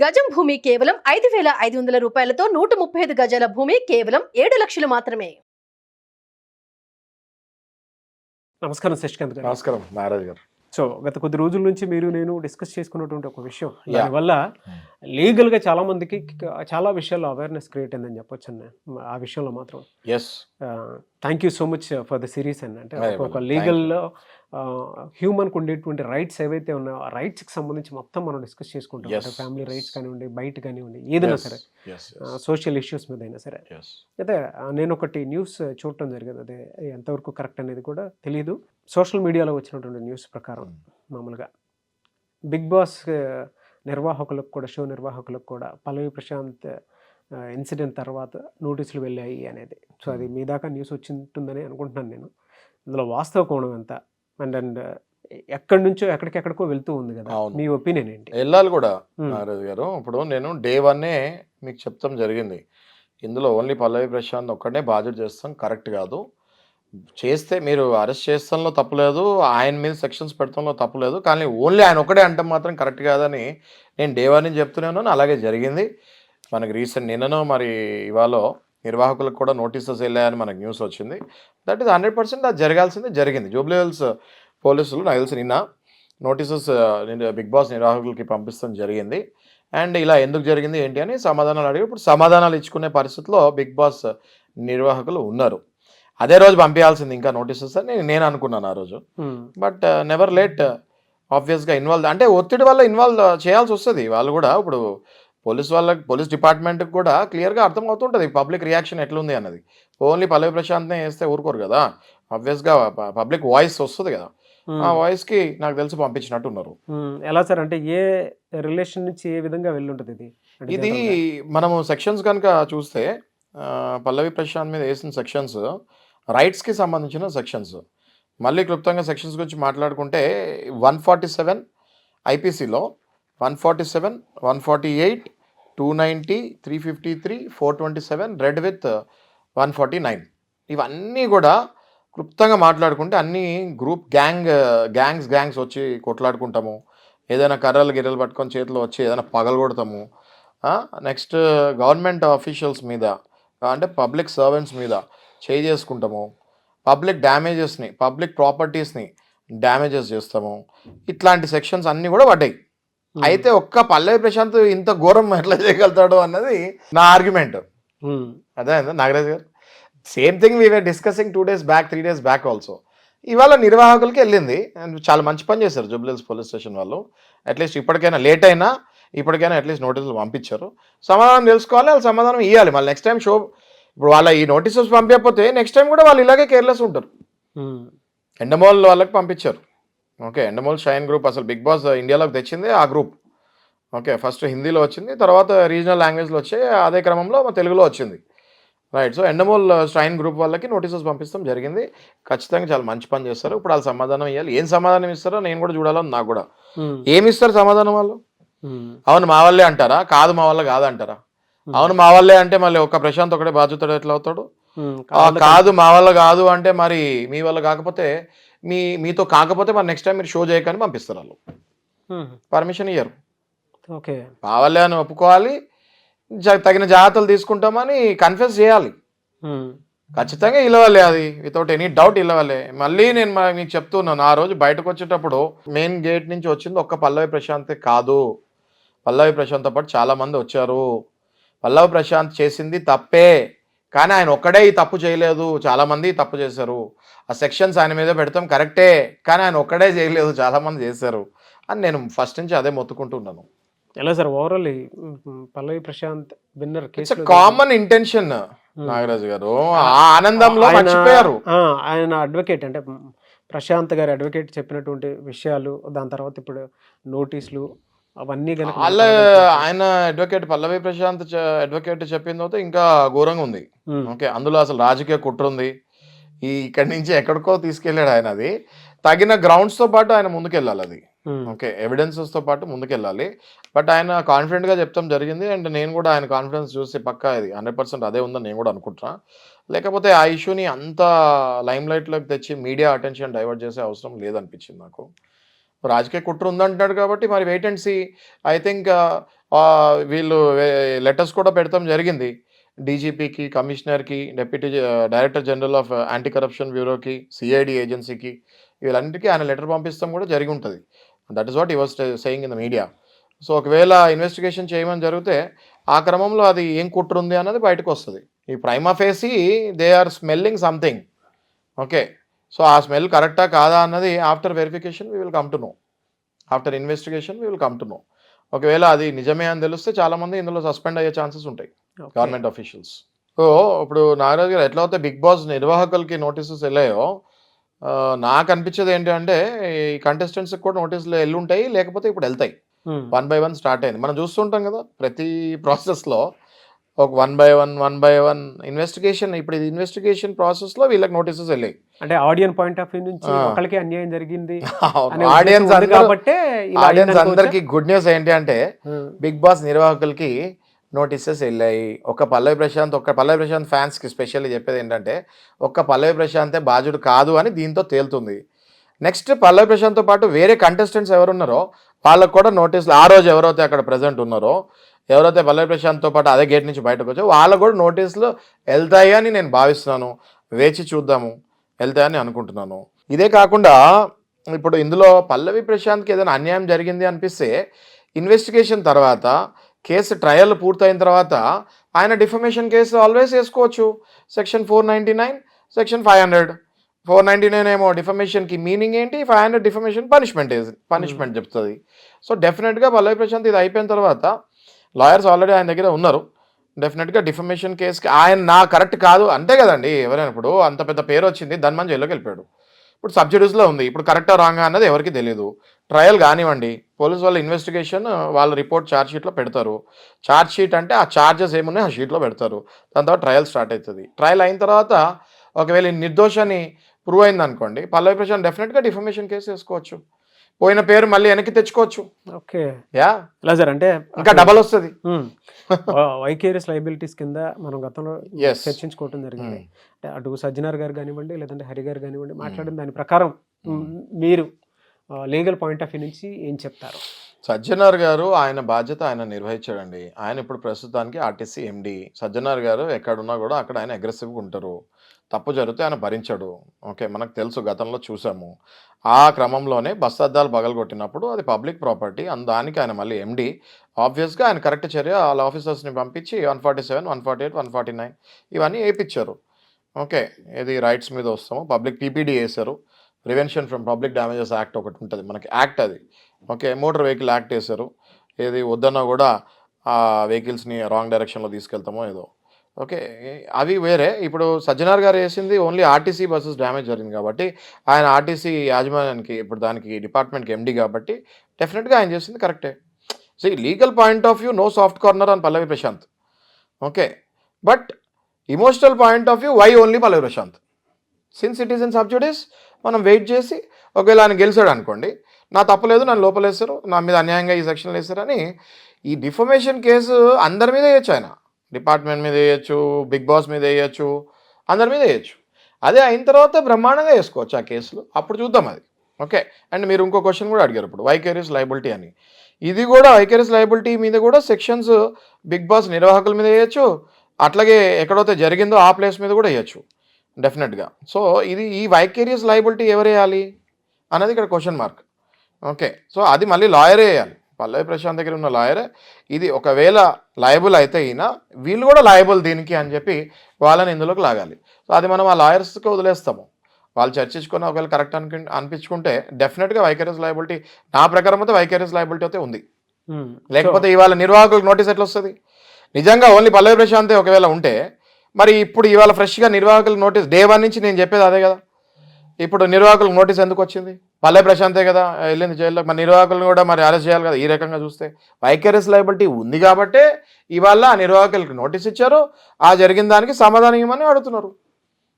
గజం భూమి కేవలం 5,500 రూపాయలతో 135 గజాల భూమి కేవలం 7 లక్షలు మాత్రమే. నమస్కారం శశికాంత్ గారు. నమస్కారం నాగరాజ్ గారు. సో గత కొద్ది రోజుల నుంచి మీరు నేను డిస్కస్ చేసుకున్నటువంటి ఒక విషయం, దానివల్ల లీగల్గా చాలా మందికి చాలా విషయాల్లో అవేర్నెస్ క్రియేట్ అయిందని చెప్పొచ్చు అన్న. ఆ విషయంలో మాత్రం yes, thank you so much for the series అన్న. అంటే ఒక లీగల్లో హ్యూమన్కి ఉండేటువంటి రైట్స్ ఏవైతే ఉన్నాయో ఆ రైట్స్కి సంబంధించి మొత్తం మనం డిస్కస్ చేసుకుంటాం. అంటే ఫ్యామిలీ రైట్స్ కానివ్వండి, బయట కానివ్వండి, ఏదైనా సరే సోషల్ ఇష్యూస్ మీద అయినా సరే. అయితే నేను ఒకటి న్యూస్ చూడటం జరిగింది, అదే ఎంతవరకు కరెక్ట్ అనేది కూడా తెలియదు. సోషల్ మీడియాలో వచ్చినటువంటి న్యూస్ ప్రకారం మామూలుగా బిగ్ బాస్ నిర్వాహకులకు కూడా, షో నిర్వాహకులకు కూడా పల్లవి ప్రశాంత్ ఇన్సిడెంట్ తర్వాత నోటీసులు వెళ్ళాయి అనేది. సో అది మీ దాకా న్యూస్ వచ్చింటుందని అనుకుంటున్నాను నేను. ఇందులో వాస్తవ కోణం ఎంత అండ్ ఎక్కడి నుంచో ఎక్కడికెక్కడికో వెళ్తూ ఉంది కదా, మీ ఒపీనియన్ ఏంటి? వెళ్ళాలి కూడా నాగరాజ్ గారు. ఇప్పుడు నేను డే 1 మీకు చెప్తాం జరిగింది, ఇందులో ఓన్లీ పల్లవి ప్రశాంత్ ఒక్కడే బాధ్యత చేస్తాం, కరెక్ట్ కాదు. చేస్తే మీరు అరెస్ట్ చేస్తాంలో తప్పులేదు, ఆయన మీద సెక్షన్స్ పెడతాంలో తప్పులేదు, కానీ ఓన్లీ ఆయన ఒకటే అంటే మాత్రం కరెక్ట్ కాదని నేను డే 1 నుంచి చెప్తూనే ఉన్నాను. అలాగే జరిగింది. మనకి రీసెంట్ నిన్ననో మరి ఇవాళ నిర్వాహకులకు కూడా నోటీసెస్ వెళ్ళాయని మనకు న్యూస్ వచ్చింది. దట్ ఈస్ 100% అది జరగాల్సింది జరిగింది. జూబ్లీ హిల్స్ పోలీసులు నాకు తెలిసి నిన్న నోటీసెస్ బిగ్ బాస్ నిర్వాహకులకి పంపిస్తాం జరిగింది. అండ్ ఇలా ఎందుకు జరిగింది ఏంటి అని సమాధానాలు అడిగి ఇప్పుడు సమాధానాలు ఇచ్చుకునే పరిస్థితిలో బిగ్ బాస్ నిర్వాహకులు ఉన్నారు. అదే రోజు పంపించాల్సింది ఇంకా నోటీసెస్ అని నేను అనుకున్నాను ఆ రోజు. But never late. ఆబ్వియస్గా ఇన్వాల్వ్ అంటే ఒత్తిడి వల్ల ఇన్వాల్వ్ చేయాల్సి వస్తుంది వాళ్ళు కూడా. ఇప్పుడు పోలీస్ డిపార్ట్మెంట్కి కూడా క్లియర్గా అర్థం అవుతుంటుంది పబ్లిక్ రియాక్షన్ ఎట్లుంది అన్నది. ఓన్లీ పల్లవి ప్రశాంత్నే వేస్తే ఊరుకోరు కదా, ఆబ్వియస్గా పబ్లిక్ వాయిస్ వస్తుంది కదా, ఆ వాయిస్కి నాకు తెలిసి పంపించినట్టు ఉన్నారు. ఎలా సార్, అంటే ఏ రిలేషన్ నుంచి ఏ విధంగా వెళ్ళుంటుంది ఇది? ఇది మనము సెక్షన్స్ కనుక చూస్తే పల్లవి ప్రశాంత్ మీద వేసిన సెక్షన్స్ రైట్స్కి సంబంధించిన సెక్షన్స్. మళ్ళీ క్లుప్తంగా సెక్షన్స్ గురించి మాట్లాడుకుంటే 147 ఐపీసీలో 147, 148, 290, 353, 427 రెడ్ విత్ 149 ఇవన్నీ కూడా క్లుప్తంగా మాట్లాడుకుంటే అన్నీ గ్రూప్ గ్యాంగ్స్ వచ్చి కొట్లాడుకుంటాము, ఏదైనా గిర్రలు పట్టుకొని చేతిలో వచ్చి ఏదైనా పగలగొడతాము. నెక్స్ట్ గవర్నమెంట్ ఆఫీషియల్స్ మీద అంటే పబ్లిక్ సర్వెంట్స్ మీద చేసుకుంటాము, పబ్లిక్ డ్యామేజెస్ని పబ్లిక్ ప్రాపర్టీస్ని డ్యామేజెస్ చేస్తాము. ఇట్లాంటి సెక్షన్స్ అన్నీ కూడా పడ్డాయి. అయితే ఒక్క పల్లవి ప్రశాంత్ ఇంత ఘోరం ఎట్లా చేయగలుగుతాడు అన్నది నా ఆర్గ్యుమెంట్. అదే Nagaraj garu, same thing we were discussing 2 days back 3 days back also. ఇవాళ నిర్వాహకులకి వెళ్ళింది అండ్ చాలా మంచి పని చేశారు జూబ్లీ హిల్స్ పోలీస్ స్టేషన్ వాళ్ళు. అట్లీస్ట్ ఇప్పటికైనా లేట్ అయినా ఇప్పటికైనా అట్లీస్ట్ నోటీసులు పంపించారు. సమాధానం తెలుసుకోవాలి, వాళ్ళు సమాధానం ఇవ్వాలి. మళ్ళీ నెక్స్ట్ టైం షో ఇప్పుడు వాళ్ళ ఈ నోటీసెస్ పంపించకపోతే నెక్స్ట్ టైం కూడా వాళ్ళు ఇలాగే కేర్లెస్ ఉంటారు. ఎండమోల్ వాళ్ళకి పంపించారు. ఓకే, ఎండమోల్ షైన్ గ్రూప్ అసలు బిగ్ బాస్ ఇండియాలోకి తెచ్చింది ఆ గ్రూప్. ఓకే, ఫస్ట్ హిందీలో వచ్చింది, తర్వాత రీజనల్ లాంగ్వేజ్లో వచ్చే అదే క్రమంలో తెలుగులో వచ్చింది. Right. So Endemol shine group వాళ్ళకి నోటీసెస్ పంపిస్తాం జరిగింది. ఖచ్చితంగా చాలా మంచి పని చేస్తారు. ఇప్పుడు వాళ్ళు సమాధానం ఇవ్వాలి. ఏం సమాధానం ఇస్తారో నేను కూడా చూడాలని నాకు కూడా. ఏమి ఇస్తారు సమాధానం వాళ్ళు? అవును మా వాళ్ళే అంటారా, కాదు మా వల్ల కాదంటారా? అవును మా వాళ్ళే అంటే మళ్ళీ ఒక ప్రశాంత్ ఒకటే బాధ్యత ఎట్లా అవుతాడు? కాదు మా వల్ల కాదు అంటే మరి మీ వల్ల కాకపోతే మీతో కాకపోతే మరి నెక్స్ట్ టైం మీరు షో చేయకని పంపిస్తారు వాళ్ళు. పర్మిషన్ ఇయ్యరు. ఓకే, కావాలి అని ఒప్పుకోవాలి, తగిన జాగ్రత్తలు తీసుకుంటామని కన్ఫెస్ చేయాలి. ఖచ్చితంగా ఇవ్వాలి, అది వితౌట్ ఎనీ డౌట్ ఇవ్వాలి. మళ్ళీ నేను మీకు చెప్తున్నాను, ఆ రోజు బయటకు వచ్చేటప్పుడు మెయిన్ గేట్ నుంచి వచ్చింది ఒక్క పల్లవి ప్రశాంతే కాదు, పల్లవి ప్రశాంత్తో పాటు చాలామంది వచ్చారు. పల్లవి ప్రశాంత్ చేసింది తప్పే, కానీ ఆయన ఒక్కడే ఈ తప్పు చేయలేదు, చాలామంది తప్పు చేశారు. ఆ సెక్షన్స్ ఆయన మీద పెడతాం కరెక్టే, కానీ ఆయన ఒక్కడే చేయలేదు, చాలామంది చేశారు అని నేను ఫస్ట్ నుంచి అదే మొత్తుకుంటున్నాను. ఎలా sir overall Pallavi Prashanth winner case common intention Nagaraju garu, ఆ ఆనందంలో మర్చిపోయారు. ఆయన అడ్వకేట్ అంటే ప్రశాంత్ గారి అడ్వకేట్ చెప్పినటువంటి విషయాలు, దాని తర్వాత ఇప్పుడు నోటీసులు అవన్నీ వాళ్ళ ఆయన అడ్వకేట్ పల్లవి ప్రశాంత్ అడ్వకేట్ చెప్పిన తర్వాత ఇంకా ఘోరంగా ఉంది. ఓకే, అందులో అసలు రాజకీయ కుట్ర ఉంది. ఇక్కడి నుంచి ఎక్కడికో తీసుకెళ్ళాడు ఆయన. అది తగిన గ్రౌండ్స్తో పాటు ఆయన ముందుకెళ్ళాలి. అది ఓకే, ఎవిడెన్సెస్తో పాటు ముందుకెళ్ళాలి. బట్ ఆయన కాన్ఫిడెంట్గా చెప్తాం జరిగింది. అండ్ నేను కూడా ఆయన కాన్ఫిడెన్స్ చూసి పక్కా ఇది 100% అదే ఉందని నేను కూడా అనుకుంటున్నా. లేకపోతే ఆ ఇష్యూని అంత లైమ్ లైట్లోకి తెచ్చి మీడియా అటెన్షన్ డైవర్ట్ చేసే అవసరం లేదనిపించింది నాకు. రాజకీయ కుట్ర ఉందంటున్నాడు కాబట్టి మరి wait and see. I think వీళ్ళు లెటర్స్ కూడా పెడతాం జరిగింది డీజీపీకి, కమిషనర్కి, deputy director general of anti corruption బ్యూరోకి, సిఐడి ఏజెన్సీకి, వీళ్ళంటికి ఆయన లెటర్ పంపిస్తాం కూడా జరిగి ఉంటుంది. That is what I was saying in the media. So ఒకవేళ ఇన్వెస్టిగేషన్ చేయమని జరిగితే ఆ క్రమంలో అది ఏం కుట్ర ఉంది అన్నది బయటకు వస్తుంది. ఈ prima facie they are smelling something. Okay, so ఆ స్మెల్ కరెక్టా కాదా అన్నది after verification we will come to know, after investigation we will come to know. ఒకవేళ అది నిజమే అని తెలిస్తే చాలామంది ఇందులో సస్పెండ్ అయ్యే ఛాన్సెస్ ఉంటాయి గవర్నమెంట్ అఫీషియల్స్. సో ఇప్పుడు నాగరాజు గారు ఎట్లా అయితే బిగ్ బాస్ నిర్వాహకులకి నోటీసెస్ వెళ్ళాయో, నాకు అనిపించేది ఏంటంటే ఈ కంటెస్టెంట్స్కి కూడా నోటీసులు వెళ్ళి ఉంటాయి, లేకపోతే ఇప్పుడు వెళ్తాయి. 1 by 1 స్టార్ట్ అయింది. మనం చూస్తుంటాం కదా ప్రతి ప్రాసెస్లో ఒక 1 by 1 ఇన్వెస్టిగేషన్. ఇప్పుడు ఇది ఇన్వెస్టిగేషన్ ప్రాసెస్లో వీళ్ళకి నోటీసెస్ వెళ్ళాయి. అంటే ఆడియన్ పాయింట్ ఆఫ్ వ్యూ నుంచి ఒకరికి అన్యాయం జరిగింది ఆడియన్స్ అందరికి గుడ్ న్యూస్ ఏంటి అంటే బిగ్ బాస్ నిర్వాహకులకి నోటీసెస్ వెళ్ళాయి. ఒక పల్లవి ప్రశాంత్ ఫ్యాన్స్కి స్పెషల్లీ చెప్పేది ఏంటంటే ఒక్క పల్లవి ప్రశాంతే బాధ్యుడు కాదు అని దీంతో తేలుతుంది. నెక్స్ట్ పల్లవి ప్రశాంత్తో పాటు వేరే కంటెస్టెంట్స్ ఎవరున్నారో వాళ్ళకు కూడా నోటీసులు, ఆ రోజు ఎవరైతే అక్కడ ప్రజెంట్ ఉన్నారో, ఎవరైతే పల్లవి ప్రశాంత్తో పాటు అదే గేట్ నుంచి బయటకు వచ్చారో వాళ్ళకు కూడా నోటీసులు వెళ్తాయి అని నేను భావిస్తున్నాను. వేచి చూద్దాము, వెళ్తాయని అనుకుంటున్నాను. ఇదే కాకుండా ఇప్పుడు ఇందులో పల్లవి ప్రశాంత్కి ఏదైనా అన్యాయం జరిగింది అనిపిస్తే ఇన్వెస్టిగేషన్ తర్వాత కేసు ట్రయల్ పూర్తయిన తర్వాత ఆయన డిఫమేషన్ కేసు ఆల్వేస్ వేసుకోవచ్చు. Section 499, section 500. 499 ఏమో డిఫమేషన్కి మీనింగ్ ఏంటి, 500 డిఫమేషన్ పనిష్మెంట్ చెప్తుంది. సో డెఫినెట్గా పల్లవి ప్రశాంత్ ఇది అయిపోయిన తర్వాత లాయర్స్ ఆల్రెడీ ఆయన దగ్గర ఉన్నారు. డెఫినెట్గా డిఫమేషన్ కేసుకి ఆయన నా కరెక్ట్ కాదు అంతే కదండి. ఎవరైనా ఇప్పుడు అంత పెద్ద పేరు వచ్చింది, దాని మంచి జైల్లోకి వెళ్ళిపోయాడు. ఇప్పుడు సబ్సిడీస్లో ఉంది. ఇప్పుడు కరెక్టా రాంగా అన్నది ఎవరికి తెలియదు. ట్రయల్ కానివ్వండి, పోలీసు వాళ్ళ ఇన్వెస్టిగేషన్ వాళ్ళ రిపోర్ట్ ఛార్జ్ షీట్లో పెడతారు. ఛార్జ్ షీట్ అంటే ఆ ఛార్జెస్ ఏమున్నాయి ఆ షీట్లో పెడతారు. దాని తర్వాత ట్రయల్ స్టార్ట్ అవుతుంది. ట్రయల్ అయిన తర్వాత ఒకవేళ నిర్దోషాన్ని ప్రూవ్ అయింది అనుకోండి, పల్లవి ప్రశాంత్ డెఫినెట్గా డిఫమేషన్ కేసు వేసుకోవచ్చు. పోయిన పేరు మళ్ళీ వెనక్కి తెచ్చుకోవచ్చు. ఓకే, యా ఎలా సార్ అంటే ఇంకా డబల్ వస్తుంది. వైకేరియస్ లయబిలిటీస్ కింద మనం గతంలో చర్చించుకోవటం జరిగింది. అంటే అటు సజ్జనార్ గారు కానివ్వండి, లేదంటే హరి గారు కానివ్వండి, మాట్లాడిన దాని ప్రకారం మీరు లీగల్ పాయింట్ ఆఫ్ వ్యూ నుంచి ఏం చెప్తారు? సజ్జనార్ గారు ఆయన బాధ్యత ఆయన నిర్వహించాడండి. ఆయన ఇప్పుడు ప్రస్తుతానికి ఆర్టీసీ ఎండి. సజ్జనార్ గారు ఎక్కడున్నా కూడా అక్కడ ఆయన అగ్రెసివ్గా ఉంటారు. తప్పు జరిగితే ఆయన భరించాడు. ఓకే, మనకు తెలుసు, గతంలో చూసాము. ఆ క్రమంలోనే బస్ అద్దాలు పగలగొట్టినప్పుడు అది పబ్లిక్ ప్రాపర్టీ, దానికి ఆయన మళ్ళీ ఎండి. ఆబ్వియస్గా ఆయన కరెక్ట్ చర్య వాళ్ళ ఆఫీసర్స్ని పంపించి 147, 148, 149 ఇవన్నీ వేయించారు. ఓకే, ఇది రైట్స్ మీద వస్తాము. పబ్లిక్ పీపీడీ వేశారు. Prevention from public damages act ఒకటి ఉంటుంది మనకి, యాక్ట్ అది. ఓకే, మోటార్ వెహికల్ యాక్ట్ వేశారు. ఏది వద్దన్నా కూడా ఆ వెహికల్స్ని రాంగ్ డైరెక్షన్లో తీసుకెళ్తామో ఏదో. ఓకే, అవి వేరే. ఇప్పుడు సజ్జనార్ గారు వేసింది ఓన్లీ ఆర్టీసీ బస్సెస్ డ్యామేజ్ జరిగింది కాబట్టి ఆయన ఆర్టీసీ యాజమాన్యానికి, ఇప్పుడు దానికి డిపార్ట్మెంట్కి ఎండి కాబట్టి డెఫినెట్గా ఆయన చేసింది కరెక్టే. So legal point of view no soft corner అని Pallavi Prashanth. Okay, but emotional point of view why only Pallavi Prashanth? Since it is in sub judice మనం వెయిట్ చేసి ఒకవేళ ఆయన గెలిచాడు అనుకోండి, నా తప్పలేదు, నన్ను లోపలేస్తారు, నా మీద అన్యాయంగా ఈ సెక్షన్లు వేస్తారని ఈ డిఫమేషన్ కేసు అందరి మీద వేయచ్చు. ఆయన డిపార్ట్మెంట్ మీద వేయచ్చు, బిగ్ బాస్ మీద వేయచ్చు, అందరి మీద వేయచ్చు. అదే అయిన తర్వాత బ్రహ్మాండంగా వేసుకోవచ్చు ఆ కేసులు. అప్పుడు చూద్దాం అది. ఓకే, అండ్ మీరు ఇంకో క్వశ్చన్ కూడా అడిగారు ఇప్పుడు వైకేరియస్ లయబిలిటీ అని. ఇది కూడా వైకేరియస్ లయబిలిటీ మీద కూడా సెక్షన్స్ బిగ్ బాస్ నిర్వాహకుల మీద వేయచ్చు, అట్లాగే ఎక్కడైతే జరిగిందో ఆ ప్లేస్ మీద కూడా వేయచ్చు డెఫినెట్గా. సో ఇది ఈ వైకేరియస్ లయబిలిటీ ఎవరు వేయాలి అన్నది ఇక్కడ క్వశ్చన్ మార్క్. ఓకే, సో అది మళ్ళీ లాయరే వేయాలి. పల్లవి ప్రశాంత్ దగ్గర ఉన్న లాయరే ఇది ఒకవేళ లయబుల్ అయితే అయినా వీళ్ళు కూడా లయబుల్ దీనికి అని చెప్పి వాళ్ళని ఇందులోకి లాగాలి. సో అది మనం ఆ లాయర్స్కి వదిలేస్తాము. వాళ్ళు చర్చించుకొని ఒకవేళ కరెక్ట్ అనిపించుకుంటే డెఫినెట్గా వైకేరియస్ లయబిలిటీ, నా ప్రకారం అయితే వైకేరియస్ లయబిలిటీ అయితే ఉంది. లేకపోతే ఇవాళ నిర్వాహకులకు నోటీస్ ఎట్లా వస్తుంది? నిజంగా ఓన్లీ పల్లవి ప్రశాంతే ఒకవేళ ఉంటే మరి ఇప్పుడు ఇవాళ ఫ్రెష్గా నిర్వాహకులకు నోటీస్ డే 1 నుంచి నేను చెప్పేది అదే కదా. ఇప్పుడు నిర్వాహకులకు నోటీస్ ఎందుకు వచ్చింది? పల్లవి ప్రశాంతే కదా వెళ్ళింది జైల్లో, మరి నిర్వాహకులను కూడా మరి అరెస్ట్ చేయాలి కదా. ఈ రకంగా చూస్తే వైకేరియస్ లయబిలిటీ ఉంది కాబట్టే ఇవాళ ఆ నిర్వాహకులకు నోటీస్ ఇచ్చారు. ఆ జరిగిన దానికి సమాధానం ఇవ్వమని అడుగుతున్నారు.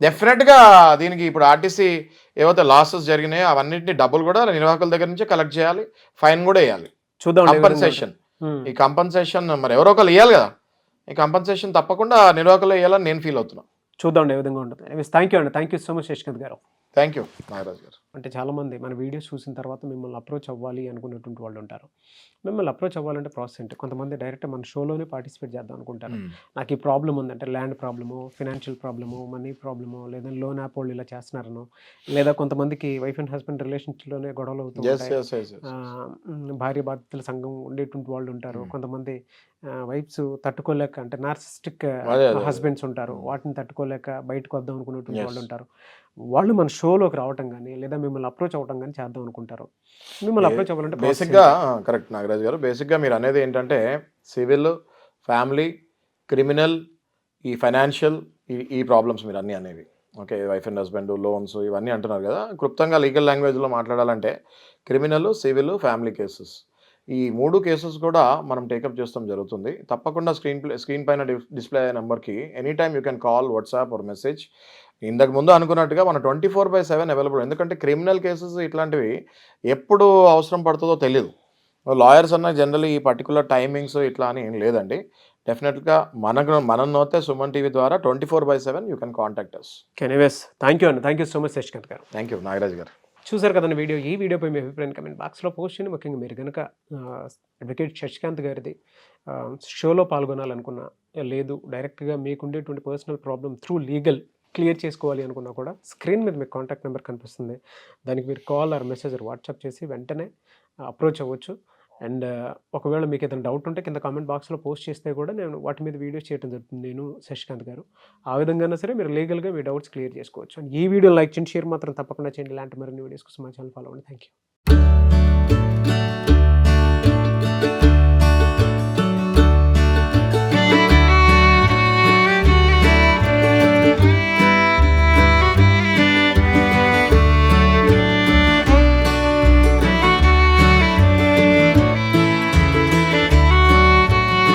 డెఫినెట్గా దీనికి ఇప్పుడు ఆర్టీసీ ఏవైతే లాసెస్ జరిగినాయో అవన్నింటినీ డబ్బులు కూడా నిర్వాహకుల దగ్గర నుంచే కలెక్ట్ చేయాలి, ఫైన్ కూడా వేయాలి. చూద్దాం కంపన్సేషన్, ఈ కంపన్సేషన్ మరి ఎవరో ఒకరు ఇవ్వాలి కదా. ఈ కంపన్సేషన్ తప్పకుండా నిర్వాహకులు వేయాలని నేను ఫీల్ అవుతున్నాను. చూద్దాం ఏ విధంగా ఉంటుంది. థ్యాంక్ యూ అండి, thank you so much Yashwanth garu. Thank you Nagaraj గారు. అంటే చాలామంది మన వీడియోస్ చూసిన తర్వాత మిమ్మల్ని అప్రోచ్ అవ్వాలి అనుకున్నటువంటి వాళ్ళు ఉంటారు. మిమ్మల్ని అప్రోచ్ అవ్వాలంటే ప్రాసెస్ ఏంటి? కొంతమంది డైరెక్ట్ మన షోలోనే పార్టిసిపేట్ చేద్దాం అనుకుంటారు. నాకు ఈ ప్రాబ్లం ఉందంటే land problem, financial problem, money problem, లేదా లోన్ యాప్ వాళ్ళు ఇలా చేస్తున్నారనో, లేదా కొంతమందికి వైఫ్ అండ్ హస్బెండ్ రిలేషన్షిప్లోనే గొడవలు అవుతూ ఉంటాయి. భార్య బాధితుల సంఘం ఉండేటువంటి వాళ్ళు ఉంటారు. కొంతమంది వైఫ్స్ తట్టుకోలేక, అంటే నార్సిస్టిక్ హస్బెండ్స్ ఉంటారు, వాటిని తట్టుకోలేక బయటకు వద్దాం అనుకునేటువంటి వాళ్ళు ఉంటారు. వాళ్ళు మన షోలోకి రావటం కానీ లేదా మిమ్మల్ని అప్రోచ్ అవ్వటం కానీ చేద్దాం అనుకుంటారు. మిమ్మల్ని అప్రోచ్ అవ్వాలంటే బేసిక్గా కరెక్ట్ నాగరాజ్ గారు. బేసిక్గా మీరు అనేది ఏంటంటే సివిల్, ఫ్యామిలీ, క్రిమినల్, ఈ ఫైనాన్షియల్, ఈ ప్రాబ్లమ్స్ మీరు అన్నీ అనేవి. Okay, wife and husband, loans ఇవన్నీ అంటున్నారు కదా. క్లుప్తంగా లీగల్ లాంగ్వేజ్లో మాట్లాడాలంటే క్రిమినల్, సివిల్, ఫ్యామిలీ కేసెస్, ఈ 3 కేసెస్ కూడా మనం టేకప్ చేస్తాం జరుగుతుంది. తప్పకుండా స్క్రీన్ పైన డిస్ప్లే అయ్యే నెంబర్కి any time you can call, WhatsApp or message. ఇంతకు ముందు అనుకున్నట్టుగా మన 24/7 అవైలబుల్. ఎందుకంటే క్రిమినల్ కేసెస్ ఇట్లాంటివి ఎప్పుడు అవసరం పడుతుందో తెలియదు. లాయర్స్ అన్న జనరల్లీ ఈ పర్టికులర్ టైమింగ్స్ ఇట్లా అని ఏం లేదండి. డెఫినెట్గా మనం నోతే సుమన్ టీవీ ద్వారా 24/7 you can contact us. Anyways thank you అండి. Thank you so much Shashikanth garu. Thank you Nagaraj గారు. చూసారు కదండి వీడియో. ఈ వీడియోపై మీ అభిప్రాయం కమెంట్ బాక్స్లో పోస్ట్ చేయండి. ముఖ్యంగా మీరు కనుక అడ్వకేట్ శశికాంత్ గారిది షోలో పాల్గొనాలనుకున్నా, లేదు డైరెక్ట్గా మీకు ఉండేటువంటి personal problem through legal clear చేసుకోవాలి అనుకున్నా కూడా స్క్రీన్ మీద మీకు కాంటాక్ట్ నెంబర్ కనిపిస్తుంది. దానికి మీరు కాల్ ఆర్ మెసేజ్ వాట్సాప్ చేసి వెంటనే అప్రోచ్ అవ్వచ్చు. అండ్ ఒకవేళ మీకు ఏదైనా డౌట్ ఉంటే కింద కామెంట్ బాక్స్లో పోస్ట్ చేస్తే కూడా నేను వాటి మీద వీడియోస్ చేయడం జరుగుతుంది, నేను శశికాంత్ గారు. ఆ విధంగా సరే మీరు లీగల్గా మీ డౌట్స్ క్లియర్ చేసుకోవచ్చు. అండ్ ఈ వీడియో లైక్ చేయండి, షేర్ మాత్రం తప్పకుండా చేయండి. ఇలాంటి మరిన్ని వీడియోస్ కోసం మా ఛానల్ ఫాలో అవ్వండి. Thank you.